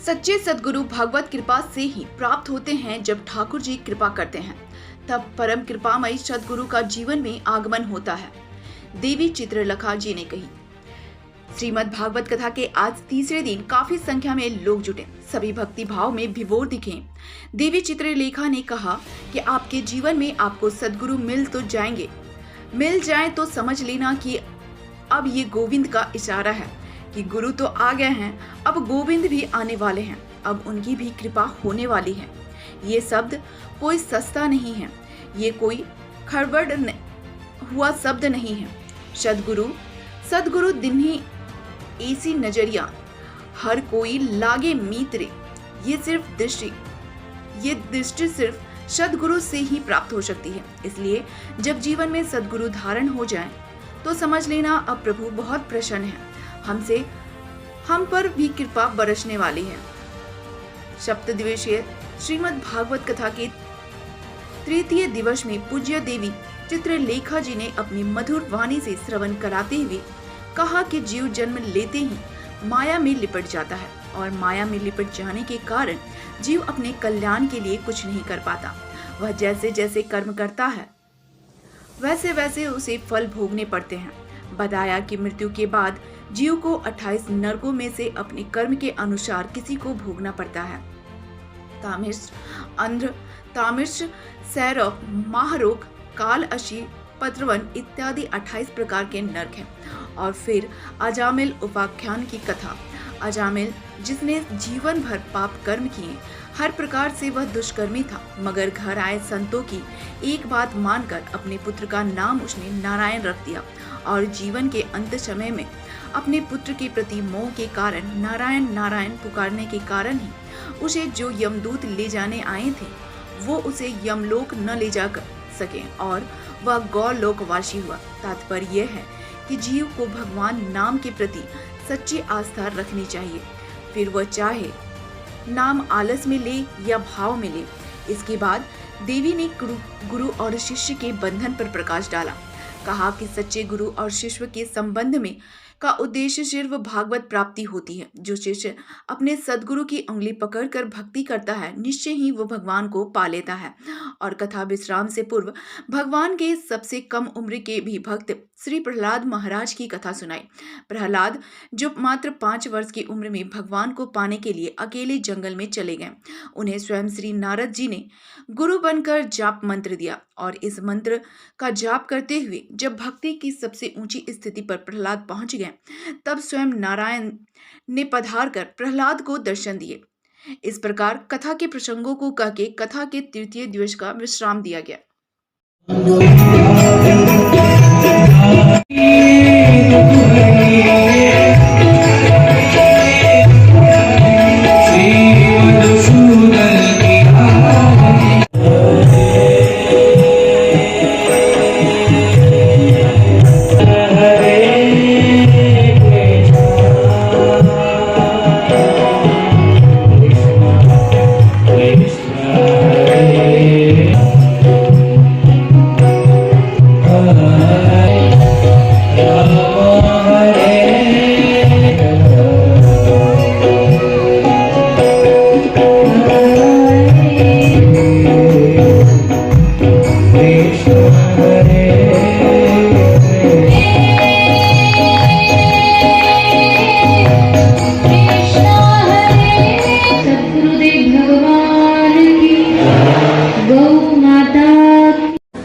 सच्चे सद्गुरु भगवत कृपा से ही प्राप्त होते हैं। जब ठाकुर जी कृपा करते हैं तब परम कृपामयी सद्गुरु का जीवन में आगमन होता है। देवी चित्रलेखा जी ने कही। श्रीमद् भागवत कथा के आज तीसरे दिन काफी संख्या में लोग जुटे, सभी भक्ति भाव में विभोर दिखे। देवी चित्रलेखा ने कहा कि आपके जीवन में आपको सद्गुरु मिल जाए तो समझ लेना कि अब ये गोविंद का इशारा है कि गुरु तो आ गए हैं, अब गोविंद भी आने वाले हैं, अब उनकी भी कृपा होने वाली है। ये शब्द कोई सस्ता नहीं है, ये कोई खड़बड़ हुआ शब्द नहीं है। सदगुरु दिन्ही ऐसी नजरिया हर कोई लागे मित्र, ये दृष्टि सिर्फ सदगुरु से ही प्राप्त हो सकती है। इसलिए जब जीवन में सदगुरु धारण हो जाए तो समझ लेना अब प्रभु बहुत प्रसन्न है, हम पर भी कृपा बरसने वाली है। सप्तदिवसीय श्रीमद् भागवत कथा के तृतीय दिवस में पूज्य देवी चित्रलेखा जी ने अपनी मधुर वाणी से श्रवण कराते हुए कहा कि जीव जन्म लेते ही माया में लिपट जाता है और माया में लिपट जाने के कारण जीव अपने कल्याण के लिए कुछ नहीं कर पाता। वह जैसे जैसे कर्म करता है वैसे वैसे उसे फल भोगने पड़ते हैं। बताया कि मृत्यु के बाद जीव को 28 नरकों में से अपने कर्म के अनुसार किसी को भोगना पड़ता है। तामिश्र, अंध्र, तामिश्र, सैरव, महारोग, काल, अशी, पत्रवन इत्यादि 28 प्रकार के नरक हैं। और फिर अजामिल उपाख्यान की कथा। अजामिल जिसने जीवन भर पाप कर्म किए, हर प्रकार से वह दुष्कर्मी था, मगर घर आए संतों की एक बात मानकर अपने पुत्र का नाम उसने नारायण रख दिया और जीवन के अंत समय में अपने पुत्र के प्रति मोह के कारण नारायण नारायण पुकारने के कारण ही उसे जो यमदूत ले जाने आए थे वो उसे यमलोक न ले जा सके और वह गौलोकवासी हुआ। तात्पर्य यह है कि जीव को भगवान नाम के प्रति सच्ची आस्था रखनी चाहिए, फिर वह चाहे नाम आलस में ले या भाव में ले। इसके बाद देवी ने गुरु और शिष्य के बंधन पर प्रकाश डाला। कहा कि सच्चे गुरु और शिष्य के संबंध में का उद्देश्य सिर्फ भागवत प्राप्ति होती है। जो शिष्य अपने सदगुरु की उंगली पकड़कर भक्ति करता है निश्चय ही वो भगवान को पा लेता है। और कथा विश्राम से पूर्व भगवान के सबसे कम उम्र के भी भक्त श्री प्रहलाद महाराज की कथा सुनाई। प्रहलाद जो मात्र 5 वर्ष की उम्र में भगवान को पाने के लिए अकेले जंगल में चले गए। उन्हें स्वयं श्री नारद जी ने गुरु बनकर जाप मंत्र दिया और इस मंत्र का जाप करते हुए जब भक्ति की सबसे ऊंची स्थिति पर प्रहलाद पहुंच गए तब स्वयं नारायण ने पधार कर प्रहलाद को दर्शन दिए। इस प्रकार कथा के प्रसंगों को कह के कथा के तृतीय दिवस का विश्राम दिया गया।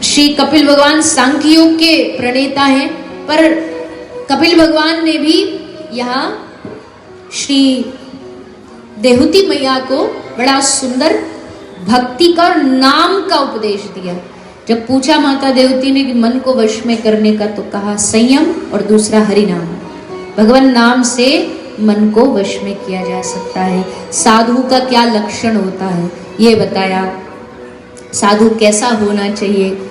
श्री कपिल भगवान सांख्य योग के प्रणेता हैं, पर कपिल भगवान ने भी यहाँ श्री देहूती मैया को बड़ा सुंदर भक्ति का और नाम का उपदेश दिया। जब पूछा माता देवती ने कि मन को वश में करने का, तो कहा संयम और दूसरा हरि नाम। भगवान नाम से मन को वश में किया जा सकता है। साधु का क्या लक्षण होता है ये बताया, साधु कैसा होना चाहिए।